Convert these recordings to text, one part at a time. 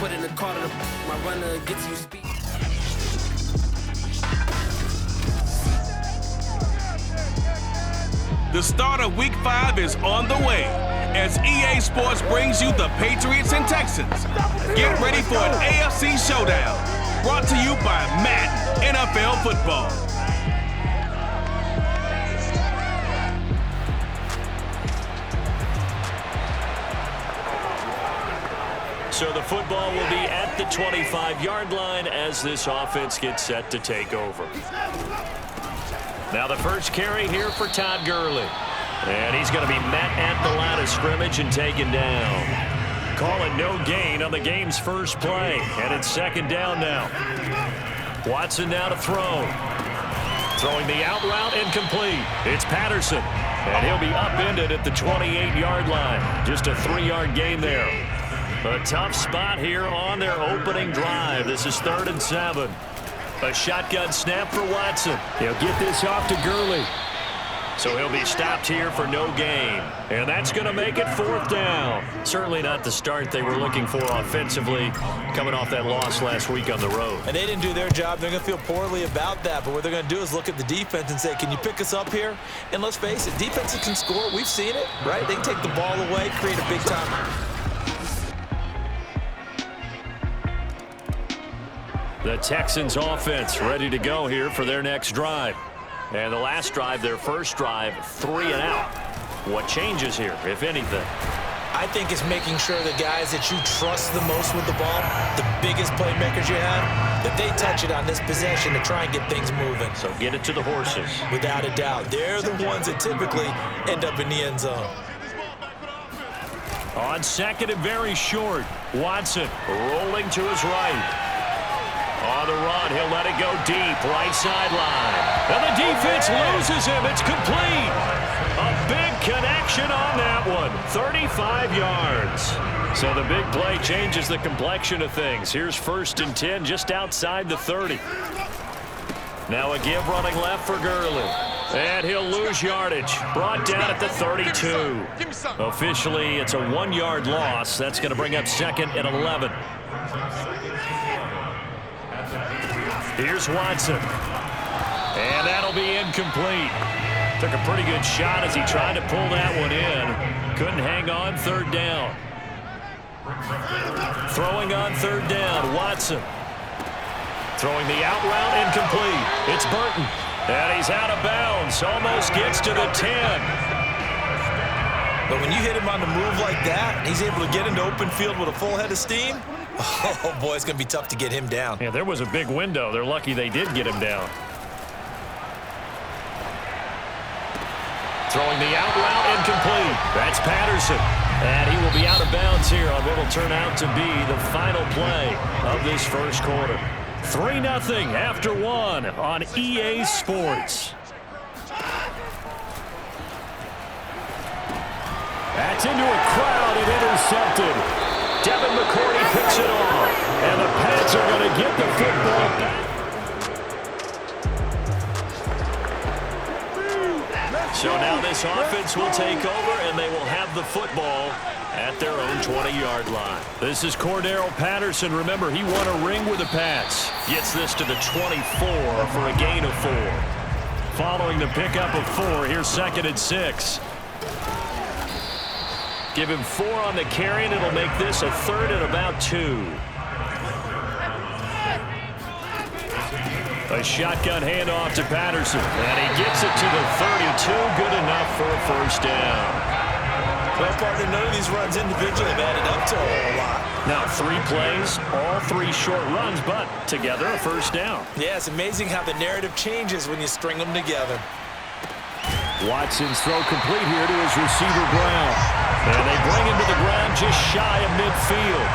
put in the car to my runner gets you speed. The start of Week 5 is on the way as EA Sports brings you the Patriots and Texans. Get ready for an AFC showdown, brought to you by Madden NFL Football. So the football will be at the 25-yard line as this offense gets set to take over. Now the first carry here for Todd Gurley. And he's going to be met at the line of scrimmage and taken down. Call it no gain on the game's first play. And it's second down now. Watson now to throw. Throwing the out route incomplete. It's Patterson. And he'll be upended at the 28-yard line. Just a 3-yard gain there. A tough spot here on their opening drive. This is 3rd and 7. A shotgun snap for Watson. He'll get this off to Gurley. So he'll be stopped here for no gain. And that's going to make it 4th down. Certainly not the start they were looking for offensively, coming off that loss last week on the road. And they didn't do their job. They're going to feel poorly about that. But what they're going to do is look at the defense and say, can you pick us up here? And let's face it, defenses can score. We've seen it, right? They can take the ball away, create a big time. The Texans offense ready to go here for their next drive. And the last drive, their first drive, 3 and out. What changes here, if anything? I think it's making sure the guys that you trust the most with the ball, the biggest playmakers you have, that they touch it on this possession to try and get things moving. So get it to the horses. Without a doubt. They're the ones that typically end up in the end zone. On second and very short, Watson rolling to his right. On the run, he'll let it go deep, right sideline. And the defense loses him. It's complete. A big connection on that one. 35 yards. So the big play changes the complexion of things. Here's 1st and 10 just outside the 30. Now a give running left for Gurley. And he'll lose yardage. Brought down at the 32. Officially, it's a 1-yard loss. That's going to bring up 2nd and 11. Here's Watson. And that'll be incomplete. Took a pretty good shot as he tried to pull that one in. Couldn't hang on 3rd down. Throwing on 3rd down, Watson. Throwing the out route incomplete. It's Burton. And he's out of bounds. Almost gets to the 10. But when you hit him on the move like that, and he's able to get into open field with a full head of steam, oh, boy, it's going to be tough to get him down. Yeah, there was a big window. They're lucky they did get him down. Throwing the out route incomplete. That's Patterson. And he will be out of bounds here on what will turn out to be the final play of this first quarter. 3-0 after 1 on EA Sports. That's into a crowd and intercepted. Devin McCourty picks it off. And the Pats are going to get the football back. So now this offense will take over, and they will have the football at their own 20-yard line. This is Cordero Patterson. Remember, he won a ring with the Pats. Gets this to the 24 for a gain of 4. Following the pickup of 4, here's 2nd and 6. Give him 4 on the carry, and it'll make this a 3rd and about 2. A shotgun handoff to Patterson. And he gets it to the 32. Good enough for a 1st down. Well, partner, none of these runs individually have added up to a whole lot. Now 3 plays, all 3 short runs, but together a 1st down. Yeah, it's amazing how the narrative changes when you string them together. Watson's throw complete here to his receiver Brown. And they bring him to the ground just shy of midfield.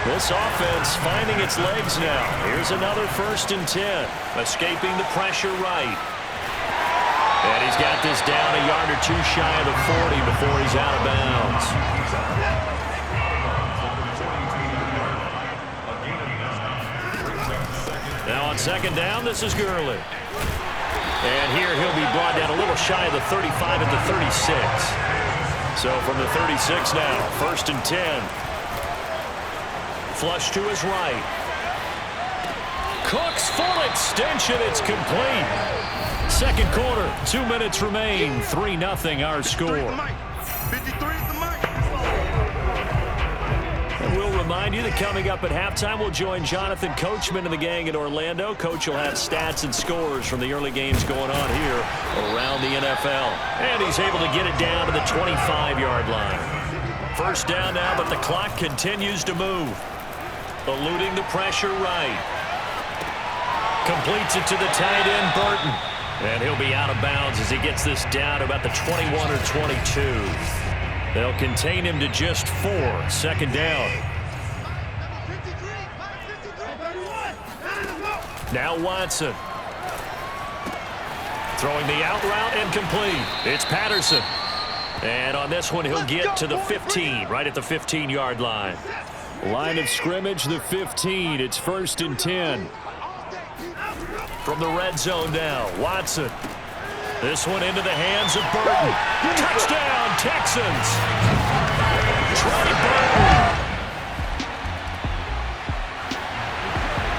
This offense finding its legs now. Here's another 1st and 10. Escaping the pressure right. And he's got this down a yard or 2 shy of the 40 before he's out of bounds. Now on 2nd down, this is Gurley. And here he'll be brought down a little shy of the 35 at the 36. So from the 36 now, 1st and 10. flush to his right. Cook's full extension. It's complete. Second quarter, 2 minutes remain. 3-0 our score. And we'll remind you that coming up at halftime, we'll join Jonathan Coachman and the gang in Orlando. Coach will have stats and scores from the early games going on here around the NFL. And he's able to get it down to the 25-yard line. First down now, but the clock continues to move. Eluding the pressure right. Completes it to the tight end, Burton. And he'll be out of bounds as he gets this down to about the 21 or 22. They'll contain him to just 4. Second down. Now Watson. Throwing the out route and complete. It's Patterson. And on this one, he'll get to the 15, right at the 15-yard line. Line of scrimmage, the 15. It's 1st and 10. From the red zone now, Watson. This one into the hands of Burton. Touchdown, Texans! Trey Burton.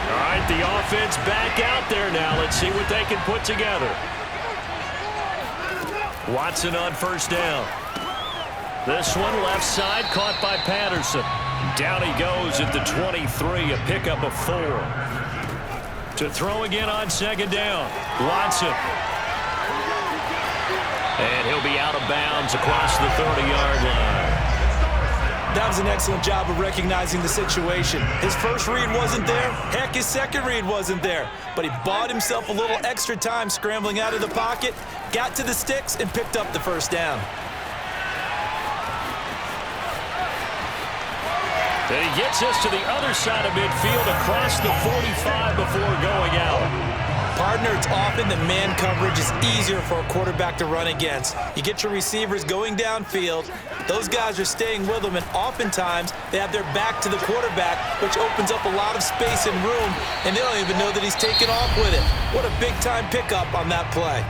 All right, the offense back out there now. Let's see what they can put together. Watson on first down. This one left side caught by Patterson. Down he goes at the 23, a pickup of 4. To throw again on second down. Watson. And he'll be out of bounds across the 30-yard line. That was an excellent job of recognizing the situation. His first read wasn't there. Heck, his second read wasn't there. But he bought himself a little extra time scrambling out of the pocket, got to the sticks, and picked up the first down. And he gets us to the other side of midfield across the 45 before going out. Partner, it's often that man coverage is easier for a quarterback to run against. You get your receivers going downfield. Those guys are staying with them, and oftentimes they have their back to the quarterback, which opens up a lot of space and room, and they don't even know that he's taken off with it. What a big-time pickup on that play.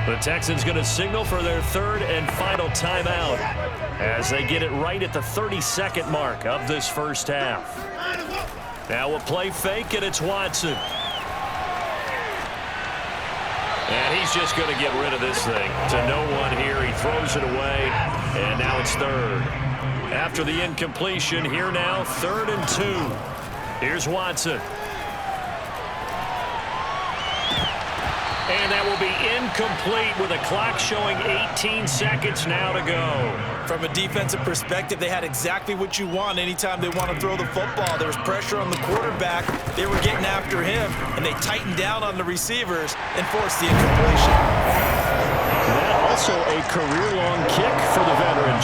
The Texans going to signal for their third and final timeout as they get it right at the 32nd mark of this first half. Now a play fake, and it's Watson. And he's just going to get rid of this thing to no one here. He throws it away, and now it's third. After the incompletion, here now, 3rd and 2. Here's Watson. And that will be incomplete with a clock showing 18 seconds now to go. From a defensive perspective, they had exactly what you want anytime they want to throw the football. There was pressure on the quarterback. They were getting after him, and they tightened down on the receivers and forced the incompletion. That also a career-long kick for the veteran.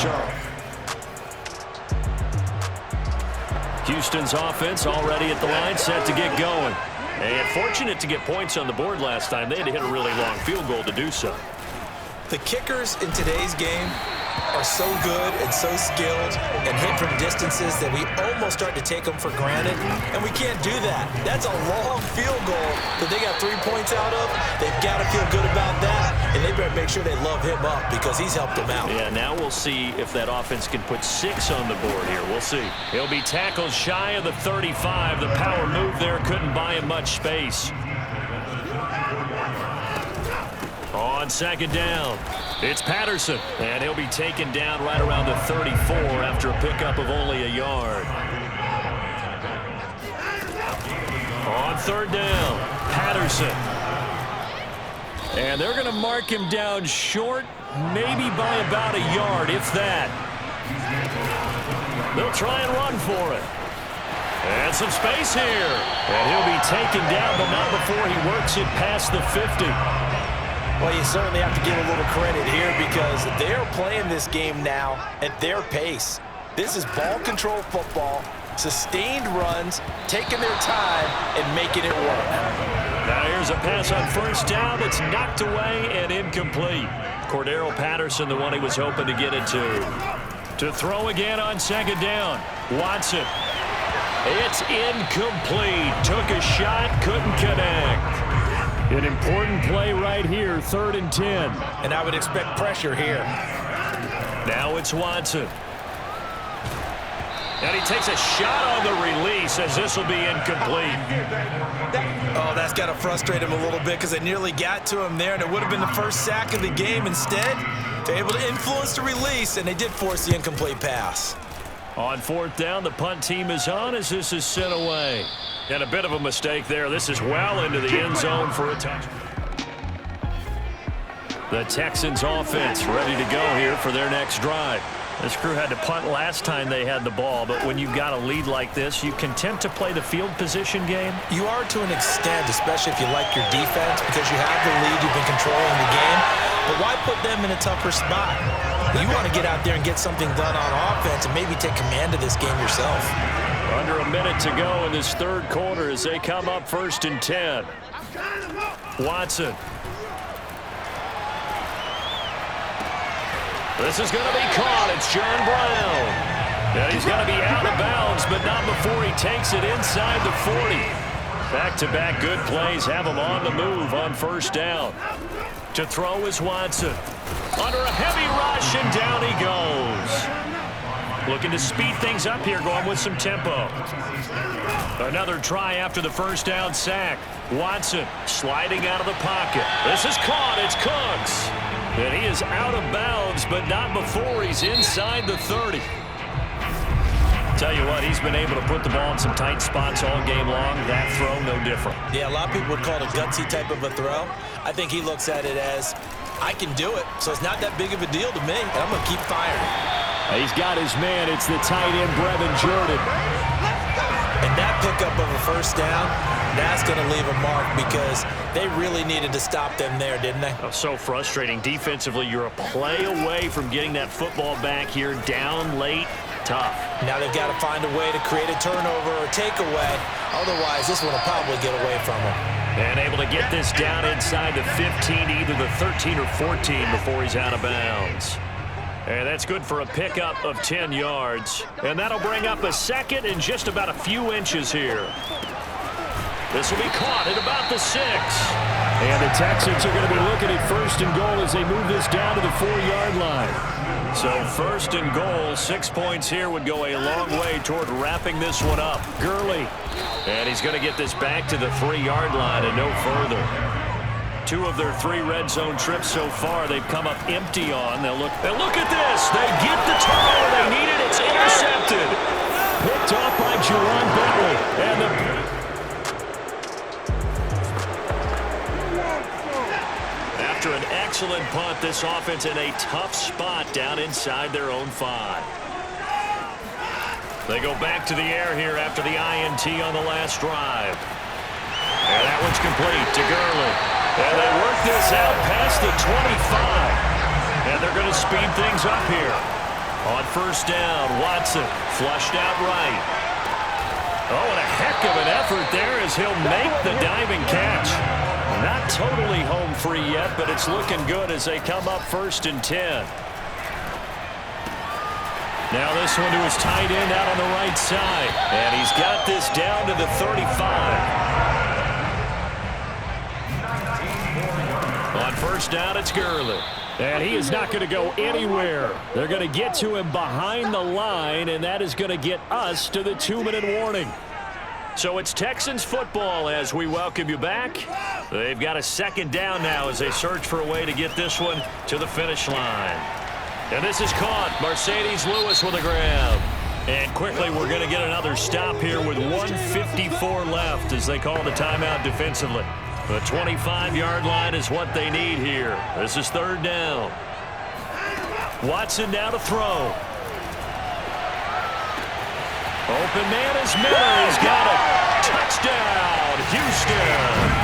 Houston's offense already at the line, set to get going. And fortunate to get points on the board last time. They had to hit a really long field goal to do so. The kickers in today's game are so good and so skilled and hit from distances that we almost start to take them for granted, and we can't do that. That's a long field goal that they got 3 points out of. They've got to feel good about that, and they better make sure they love him up because he's helped them out. Yeah, now we'll see if that offense can put 6 on the board here. We'll see. He'll be tackled shy of the 35. The power move there couldn't buy him much space. On second down, it's Patterson, and he'll be taken down right around the 34 after a pickup of only a yard. On third down, Patterson. And they're going to mark him down short, maybe by about a yard, if that. They'll try and run for it. And some space here. And he'll be taken down, but not before he works it past the 50. Well, you certainly have to give a little credit here because they're playing this game now at their pace. This is ball control football, sustained runs, taking their time, and making it work. Now here's a pass on first down that's knocked away and incomplete. Cordero Patterson, the one he was hoping to get it to throw again on second down. Watson. It's incomplete. Took a shot, couldn't connect. An important play right here, 3rd and 10. And I would expect pressure here. Now it's Watson. And he takes a shot on the release as this will be incomplete. Oh, that's got to frustrate him a little bit because they nearly got to him there, and it would have been the first sack of the game. Instead, they're able to influence the release, and they did force the incomplete pass. On fourth down, the punt team is on as this is sent away. And a bit of a mistake there. This is well into the end zone for a touchdown. The Texans offense ready to go here for their next drive. This crew had to punt last time they had the ball, but when you've got a lead like this, you content to play the field position game? You are to an extent, especially if you like your defense, because you have the lead, you've been controlling the game. But why put them in a tougher spot? You want to get out there and get something done on offense and maybe take command of this game yourself. Under a minute to go in this third quarter as they come up 1st and 10. Watson. This is going to be caught. It's John Brown. And he's going to be out of bounds, but not before he takes it inside the 40. Back-to-back good plays have him on the move on 1st down. To throw is Watson. Under a heavy rush, and down he goes. Looking to speed things up here, going with some tempo. Another try after the 1st down sack. Watson sliding out of the pocket. This is caught. It's Cooks. And he is out of bounds, but not before he's inside the 30. Tell you what, he's been able to put the ball in some tight spots all game long. That throw, no different. Yeah, a lot of people would call it a gutsy type of a throw. I think he looks at it as, I can do it, so it's not that big of a deal to me, and I'm going to keep firing. He's got his man. It's the tight end, Brevin Jordan. And that pickup of a 1st down, that's going to leave a mark because they really needed to stop them there, didn't they? Oh, so frustrating. Defensively, you're a play away from getting that football back here, down late, tough. Now they've got to find a way to create a turnover or takeaway. Otherwise, this one will probably get away from them. And able to get this down inside the 15, either the 13 or 14 before he's out of bounds. And that's good for a pickup of 10 yards. And that'll bring up a 2nd and just about a few inches here. This will be caught at about the 6. And the Texans are going to be looking at 1st and goal as they move this down to the 4-yard line. So 1st and goal, 6 points here would go a long way toward wrapping this one up. Gurley. And he's going to get this back to the 3-yard line and no further. 2 of their 3 red zone trips so far, they've come up empty on. They'll look at this. They get the turnover they needed. It's intercepted. Picked off by Jerron Bentley. And after an excellent punt, this offense in a tough spot down inside their own 5. They go back to the air here after the INT on the last drive. And that one's complete to Gurley. And they work this out past the 25. And they're going to speed things up here. On 1st down, Watson flushed out right. Oh, and a heck of an effort there as he'll make the diving catch. Not totally home free yet, but it's looking good as they come up 1st and 10. Now this one to his tight end out on the right side. And he's got this down to the 35. On 1st down, it's Gurley. And he is not going to go anywhere. They're going to get to him behind the line, and that is going to get us to the 2-minute warning. So it's Texans football as we welcome you back. They've got a 2nd down now as they search for a way to get this one to the finish line. And this is caught. Mercedes Lewis with a grab. And quickly we're going to get another stop here with 1:54 left as they call the timeout defensively. The 25-yard line is what they need here. This is 3rd down. Watson now to throw. Open man is Miller. He's got it. Touchdown, Houston.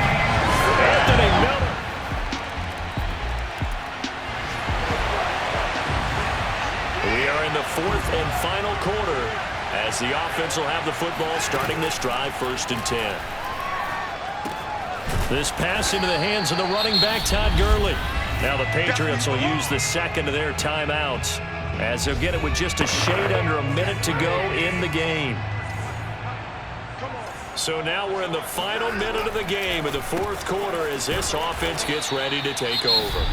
Anthony Miller. We are in the 4th and final quarter as the offense will have the football starting this drive 1st and 10. This pass into the hands of the running back, Todd Gurley. Now the Patriots will use the 2nd of their timeouts as they'll get it with just a shade under a minute to go in the game. So now we're in the final minute of the game in the 4th quarter as this offense gets ready to take over.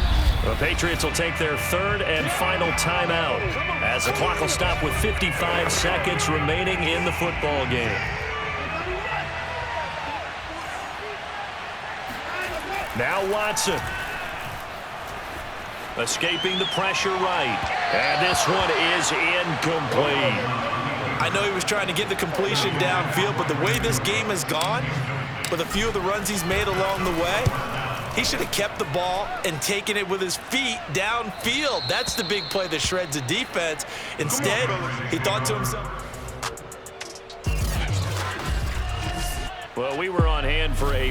The Patriots will take their third and final timeout as the clock will stop with 55 seconds remaining in the football game. Now Watson. Escaping the pressure right. And this one is incomplete. I know he was trying to get the completion downfield, but the way this game has gone, with a few of the runs he's made along the way, he should have kept the ball and taken it with his feet downfield. That's the big play that shreds the defense. Instead, he thought to himself. Well, we were on hand for a